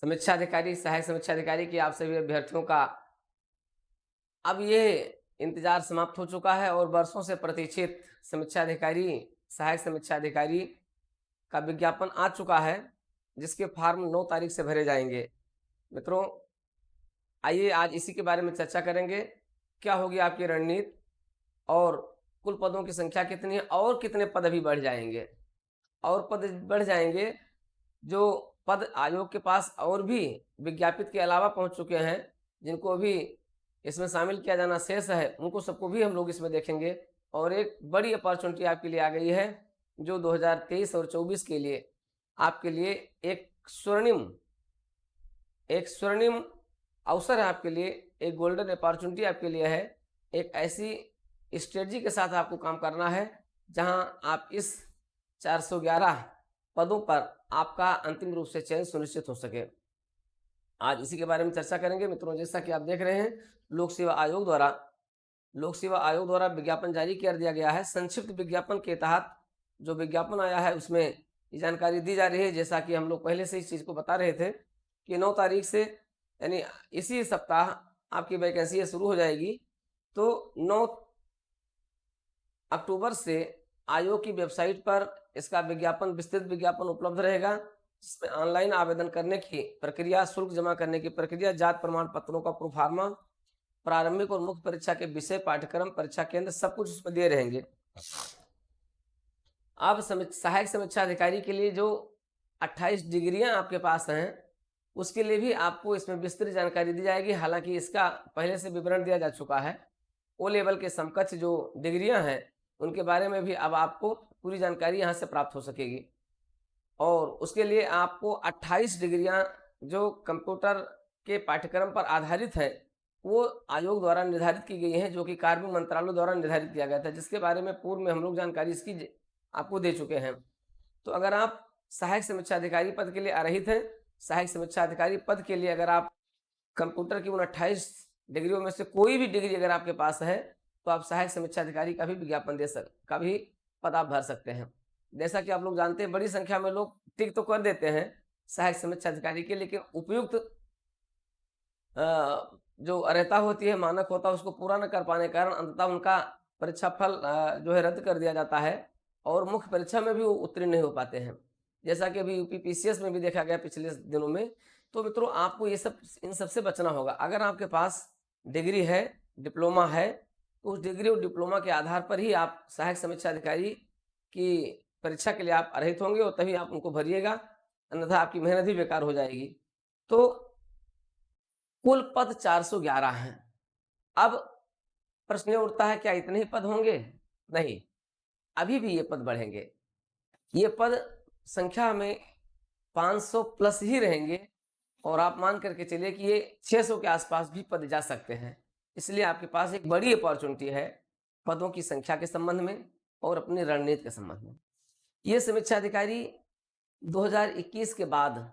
समीक्षा अधिकारी, सहायक समीक्षा अधिकारी की आप सभी अभ्यर्थियों का अब ये इंतज़ार समाप्त हो चुका है और वर्षों से प्रतीक्षित समीक्षा अधिकारी, सहायक समीक्षा अधिकारी का विज्ञापन आ चुका है, जिसके फॉर्म 9 तारीख से भरे जाएँगे। मित्रों, आइए आज इसी के बारे में चर्चा करेंगे। क्या होगी आपकी रणनीति और कुल पदों की संख्या कितनी है और कितने पद अभी बढ़ जाएँगे? और पद बढ़ जाएँगे, जो पद आयोग के पास और भी विज्ञापित के अलावा पहुँच चुके हैं, जिनको अभी इसमें शामिल किया जाना शेष है, उनको सबको भी हम लोग इसमें देखेंगे। और एक बड़ी अपॉर्च्युनिटी आपके लिए आ गई है, जो 2023 और 24 के लिए आपके लिए एक स्वर्णिम अवसर है आपके लिए, एक गोल्डन अपॉर्च्युनिटी आपके लिए है। एक ऐसी स्ट्रेटजी के साथ आपको काम करना है, जहां आप इस 411 पदों पर आपका अंतिम रूप से चयन सुनिश्चित हो सके। आज इसी के बारे में चर्चा करेंगे मित्रों। जैसा कि आप देख रहे हैं, लोक सेवा आयोग द्वारा विज्ञापन जारी कर दिया गया है। संक्षिप्त विज्ञापन के तहत जो विज्ञापन आया है, उसमें ये जानकारी दी जा रही है, जैसा कि हम लोग पहले से इस चीज़ को बता रहे थे कि 9 तारीख से यानी इसी सप्ताह आपकी वैकेंसी शुरू हो जाएगी। तो 9 अक्टूबर से आयोग की वेबसाइट पर इसका विज्ञापन, विस्तृत विज्ञापन उपलब्ध रहेगा, जिसमें ऑनलाइन आवेदन करने की प्रक्रिया, शुल्क जमा करने की प्रक्रिया, जात प्रमाण पत्रों का प्रोफार्मा, प्रारंभिक और मुख्य परीक्षा के विषय, पाठ्यक्रम, परीक्षा केंद्र, सब कुछ उसमें दिए रहेंगे। अब सहायक समीक्षा अधिकारी के लिए जो 28 डिग्रियां आपके पास हैं, उसके लिए भी आपको इसमें विस्तृत जानकारी दी जाएगी। हालांकि इसका पहले से विवरण दिया जा चुका है। ओ लेवल के समकक्ष जो डिग्रियां हैं, उनके बारे में भी अब आपको पूरी जानकारी यहाँ से प्राप्त हो सकेगी। और उसके लिए आपको 28 डिग्रियां जो कंप्यूटर के पाठ्यक्रम पर आधारित है, वो आयोग द्वारा निर्धारित की गई हैं, जो कि कार्मिक मंत्रालय द्वारा निर्धारित किया गया था, जिसके बारे में पूर्व में हम लोग जानकारी इसकी आपको दे चुके हैं। तो अगर आप सहायक समीक्षा अधिकारी पद के लिए आरहित हैं, सहायक समीक्षा अधिकारी पद के लिए अगर आप कंप्यूटर की उन 28 डिग्रियों में से कोई भी डिग्री अगर आपके पास है, तो आप सहायक समीक्षा अधिकारी का भी विज्ञापन का भी पद आप भर सकते हैं। जैसा कि आप लोग जानते हैं, बड़ी संख्या में लोग टिक तो कर देते हैं सहायक समीक्षा अधिकारी के, लेकिन उपयुक्त जो अर्हता होती है, मानक होता है, उसको पूरा न कर पाने के कारण अंततः उनका परीक्षा फल जो है रद्द कर दिया जाता है और मुख्य परीक्षा में भी वो उत्तीर्ण नहीं हो पाते हैं, जैसा कि अभी यूपी पीसीएस में भी देखा गया पिछले दिनों में। तो मित्रों, आपको ये सब इन सबसे बचना होगा। अगर आपके पास डिग्री है, डिप्लोमा है, तो उस डिग्री और डिप्लोमा के आधार पर ही आप सहायक समीक्षा अधिकारी की परीक्षा के लिए आप अर्हित होंगे और तभी आप उनको भरिएगा, अन्यथा आपकी मेहनत ही बेकार हो जाएगी। तो कुल पद 411 हैं। अब प्रश्न ये उठता है, क्या इतने ही पद होंगे? नहीं, अभी भी ये पद बढ़ेंगे। ये पद संख्या में 500 प्लस ही रहेंगे और आप मान करके चलिए कि ये 600 के आसपास भी पद जा सकते हैं। इसलिए आपके पास एक बड़ी अपॉर्चुनिटी है पदों की संख्या के संबंध में और अपनी रणनीति के संबंध में। ये समीक्षा अधिकारी 2021 के बाद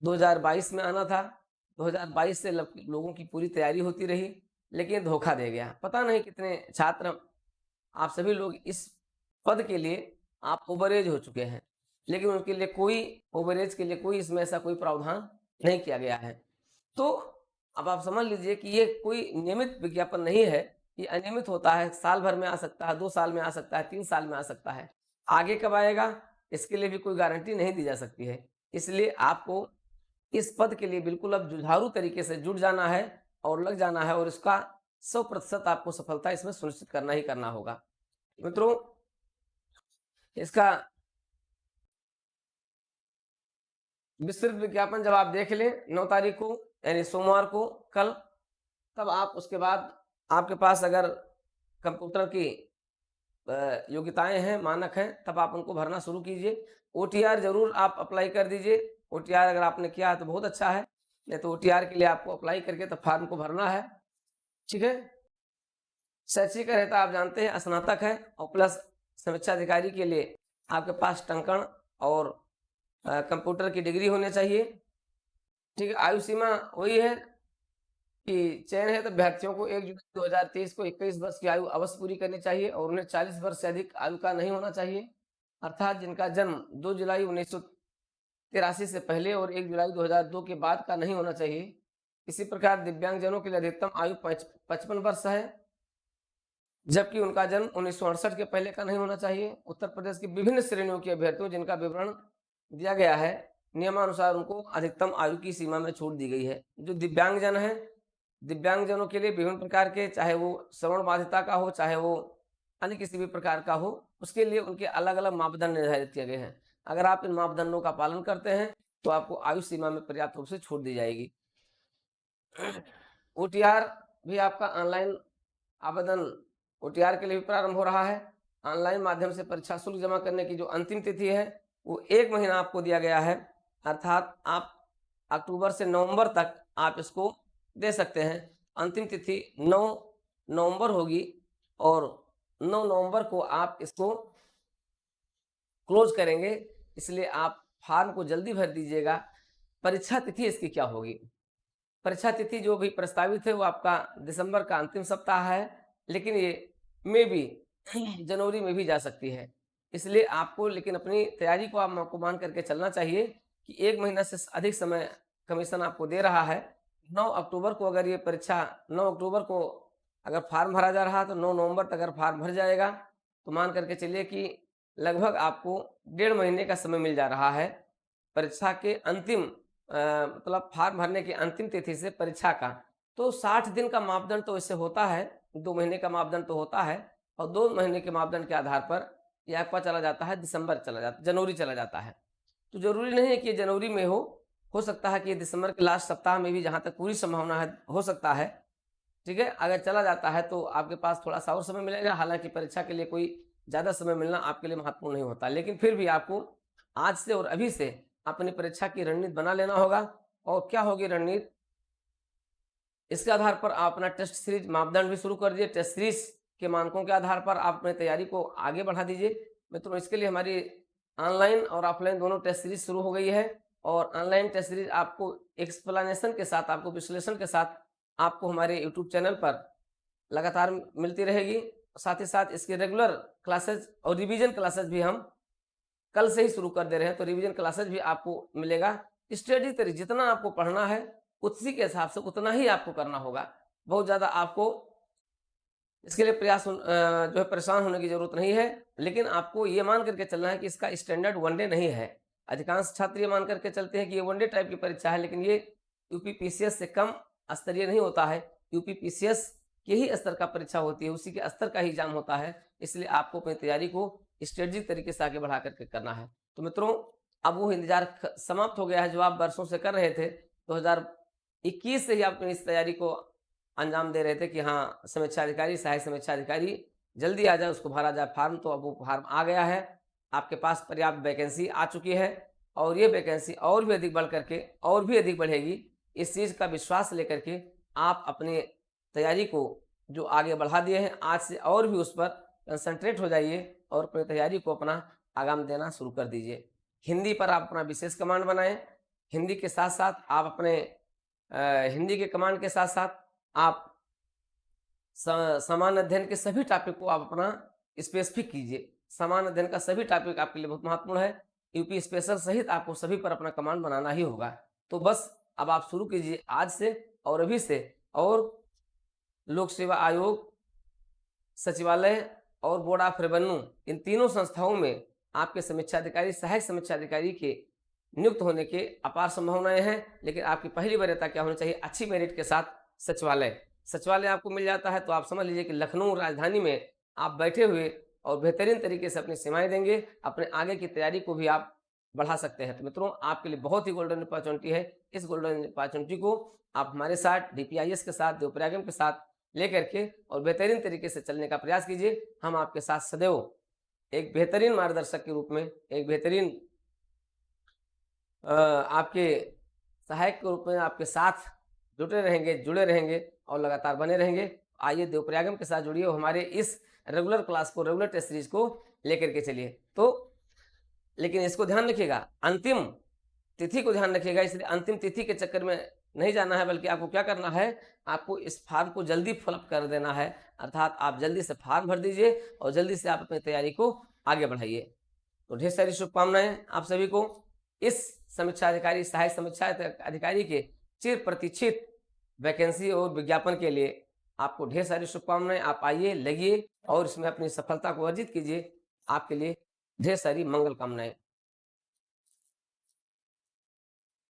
2022 में आना था। 2022 से लोगों की पूरी तैयारी होती रही, लेकिन धोखा दे गया। पता नहीं कितने छात्र, आप सभी लोग इस पद के लिए आप ओवरेज हो चुके हैं, लेकिन उनके लिए कोई ओवरेज के लिए कोई इसमें ऐसा कोई प्रावधान नहीं किया गया है। तो अब आप समझ लीजिए कि ये कोई नियमित विज्ञापन नहीं है, ये अनियमित होता है। साल भर में आ सकता है, 2 साल में आ सकता है, 3 साल में आ सकता है। आगे कब आएगा, इसके लिए भी कोई गारंटी नहीं दी जा सकती है। इसलिए आपको इस पद के लिए बिल्कुल अब जुझारू तरीके से जुट जाना है और लग जाना है और इसका 100% आपको सफलता इसमें सुनिश्चित करना ही करना होगा। मित्रों, इसका विस्तृत विज्ञापन जब आप देख लें 9 तारीख को, यानी सोमवार को, कल, तब आप उसके बाद आपके पास अगर कंप्यूटर की योग्यताएं हैं, मानक हैं, तब आप उनको भरना शुरू कीजिए। ओटीआर जरूर आप अप्लाई कर दीजिए। ओटीआर अगर आपने किया है तो बहुत अच्छा है, नहीं तो ओटीआर के लिए आपको अप्लाई करके तब फॉर्म को भरना है। ठीक है। शैक्षिक अर्हता आप जानते हैं स्नातक है, और प्लस समीक्षा अधिकारी के लिए आपके पास टंकण और कंप्यूटर की डिग्री होनी चाहिए। ठीक है। आयु सीमा वही है कि चयन है तो अभ्यर्थियों को 1 जुलाई 2023 को 21 वर्ष की आयु अवश्य पूरी करनी चाहिए और उन्हें 40 वर्ष से अधिक आयु का नहीं होना चाहिए, अर्थात जिनका जन्म 2 जुलाई 83 से पहले और 1 जुलाई 2002 के बाद का नहीं होना चाहिए। इसी प्रकार दिव्यांगजनों के लिए अधिकतम आयु 55 वर्ष है, जबकि उनका जन्म 1968 के पहले का नहीं होना चाहिए। उत्तर प्रदेश की विभिन्न श्रेणियों के अभ्यर्थियों जिनका विवरण दिया गया है, नियमानुसार उनको अधिकतम आयु की सीमा में छूट दी गई है। जो दिव्यांगजन है, दिव्यांगजनों के लिए विभिन्न प्रकार के, चाहे वो श्रवण बाधिता का हो, चाहे वो अन्य किसी भी प्रकार का हो, उसके लिए उनके अलग-अलग मापदंड निर्धारित किए गए हैं। अगर आप इन मापदंडों का पालन करते हैं, तो आपको आयु सीमा में पर्याप्त रूप से छूट दी जाएगी। ओटीआर भी आपका ऑनलाइन आवेदन ओटीआर के लिए भी प्रारंभ हो रहा है। ऑनलाइन माध्यम से परीक्षा शुल्क जमा करने की जो अंतिम तिथि है, वो 1 महीना आपको दिया गया है, अर्थात आप अक्टूबर से नवंबर तक आप इसको दे सकते हैं। अंतिम तिथि 9 नवंबर होगी और 9 नवंबर को आप इसको क्लोज करेंगे, इसलिए आप फॉर्म को जल्दी भर दीजिएगा। परीक्षा तिथि इसकी क्या होगी? परीक्षा तिथि जो भी प्रस्तावित है वो आपका दिसंबर का अंतिम सप्ताह है, लेकिन ये मे बी जनवरी में भी जा सकती है। इसलिए आपको लेकिन अपनी तैयारी को आप मान करके चलना चाहिए कि 1 महीना से अधिक समय कमीशन आपको दे रहा है। 9 अक्टूबर को अगर ये परीक्षा 9 अक्टूबर को अगर फॉर्म भरा जा रहा है, तो 9 नवंबर तक अगर फॉर्म भर जाएगा, तो मान करके चलिए कि लगभग आपको 1.5 महीने का समय मिल जा रहा है परीक्षा के अंतिम मतलब फॉर्म भरने की अंतिम तिथि से परीक्षा का। तो 60 दिन का मापदंड तो इससे होता है, 2 महीने का मापदंड तो होता है, और 2 महीने के मापदंड के आधार पर यह आपका चला जाता है दिसंबर चला जाता, जनवरी चला जाता है। तो ज़रूरी नहीं है कि ये जनवरी में हो सकता है कि ये दिसंबर के लास्ट सप्ताह में भी, जहाँ तक पूरी संभावना है, हो सकता है। ठीक है, अगर चला जाता है तो आपके पास थोड़ा-सा और समय मिलेगा। हालाँकि परीक्षा के लिए कोई ज़्यादा समय मिलना आपके लिए महत्वपूर्ण नहीं होता, लेकिन फिर भी आपको आज से और अभी से अपनी परीक्षा की रणनीति बना लेना होगा। और क्या होगी रणनीति? इसके आधार पर आप अपना टेस्ट सीरीज मापदंड भी शुरू कर दीजिए। टेस्ट सीरीज के मानकों के आधार पर आप अपनी तैयारी को आगे बढ़ा दीजिए। मित्रों, इसके लिए हमारी ऑनलाइन और ऑफलाइन दोनों टेस्ट सीरीज शुरू हो गई है, और ऑनलाइन टेस्ट सीरीज आपको एक्सप्लेनेशन के साथ, आपको विश्लेषण के साथ आपको हमारे यूट्यूब चैनल पर लगातार मिलती रहेगी। साथ ही साथ इसके रेगुलर क्लासेज और रिवीजन क्लासेज भी हम कल से ही शुरू कर दे रहे हैं, तो रिवीजन क्लासेज भी आपको मिलेगा। स्टडी तरीके जितना आपको पढ़ना है, उसी के हिसाब से उतना ही आपको करना होगा। बहुत ज़्यादा आपको इसके लिए जो है परेशान होने की ज़रूरत नहीं है, लेकिन आपको ये मान करके चलना है कि इसका स्टैंडर्ड वनडे नहीं है। अधिकांश छात्र ये मान करके चलते हैं कि ये वनडे टाइप की परीक्षा है, लेकिन ये यूपीपीसीएस से कम स्तरीय नहीं होता है। यूपीपीसीएस के ही स्तर का परीक्षा होती है, उसी के स्तर का ही एग्जाम होता है। इसलिए आपको अपनी तैयारी को स्ट्रेटेजिक तरीके से आगे बढ़ा करके करना है। तो मित्रों, अब वो इंतजार समाप्त हो गया है जो आप वर्षों से कर रहे थे। 2021 से ही आप अपनी इस तैयारी को अंजाम दे रहे थे कि हाँ, समीक्षा अधिकारी, सहायक समीक्षा अधिकारी जल्दी आ जाए, उसको भरा जाए फॉर्म। तो अब वो फॉर्म आ गया है, आपके पास पर्याप्त वैकेंसी आ चुकी है, और ये वैकेंसी और भी अधिक बढ़ करके और भी अधिक बढ़ेगी। इस चीज़ का विश्वास लेकर के आप अपनी तैयारी को जो आगे बढ़ा दिए हैं, आज से और भी उस पर कंसंट्रेट हो जाइए और अपनी तैयारी को अपना आगाम देना शुरू कर दीजिए। हिंदी पर आप अपना विशेष कमांड बनाएं। हिंदी के साथ साथ आप अपने हिंदी के कमांड के साथ साथ आप सामान्य अध्ययन के सभी टॉपिक को आप अपना स्पेसिफिक कीजिए। सामान्य अध्ययन का सभी टॉपिक आपके लिए बहुत महत्वपूर्ण है। यूपी स्पेशल सहित आपको सभी पर अपना कमांड बनाना ही होगा। तो बस अब आप शुरू कीजिए आज से और अभी से। और लोक सेवा आयोग, सचिवालय और बोर्ड ऑफ रेवेन्यू, इन तीनों संस्थाओं में आपके समीक्षा अधिकारी, सहायक समीक्षा अधिकारी के नियुक्त होने के अपार संभावनाएं हैं। लेकिन आपकी पहली वरीयता क्या होनी चाहिए? अच्छी मेरिट के साथ सचिवालय। सचिवालय आपको मिल जाता है तो आप समझ लीजिए कि लखनऊ राजधानी में आप बैठे हुए और बेहतरीन तरीके से अपनी सेवाएं देंगे, अपने आगे की तैयारी को भी आप बढ़ा सकते हैं। तो मित्रों, आपके लिए बहुत ही गोल्डन अपॉर्चुनिटी है। इस गोल्डन अपॉर्चुनिटी को आप हमारे साथ डीपीआईएस के साथ, देवप्रयागम के साथ लेकर के और बेहतरीन तरीके से चलने का प्रयास कीजिए। हम आपके साथ सदैव एक बेहतरीन मार्गदर्शक के रूप में, एक बेहतरीन आपके सहायक के रूप में आपके साथ जुटे रहेंगे, जुड़े रहेंगे और लगातार बने रहेंगे। आइए देवप्रयागम के साथ जुड़िए, हमारे इस रेगुलर क्लास को, रेगुलर टेस्ट सीरीज को लेकर के चलिए। तो लेकिन इसको ध्यान रखिएगा, अंतिम तिथि को ध्यान रखिएगा। इसलिए अंतिम तिथि के चक्कर में नहीं जाना है, बल्कि आपको क्या करना है, आपको इस फॉर्म को जल्दी फिलअप कर देना है। अर्थात आप जल्दी से फॉर्म भर दीजिए और जल्दी से आप अपनी तैयारी को आगे बढ़ाइए। तो ढेर सारी शुभकामनाएं आप सभी को। इस समीक्षा अधिकारी, सहायक समीक्षा अधिकारी के चिर प्रतीक्षित वैकेंसी और विज्ञापन के लिए आपको ढेर सारी शुभकामनाएं। आप आइए, लगिए और इसमें अपनी सफलता को अर्जित कीजिए। आपके लिए ढेर सारी मंगल कामनाएं।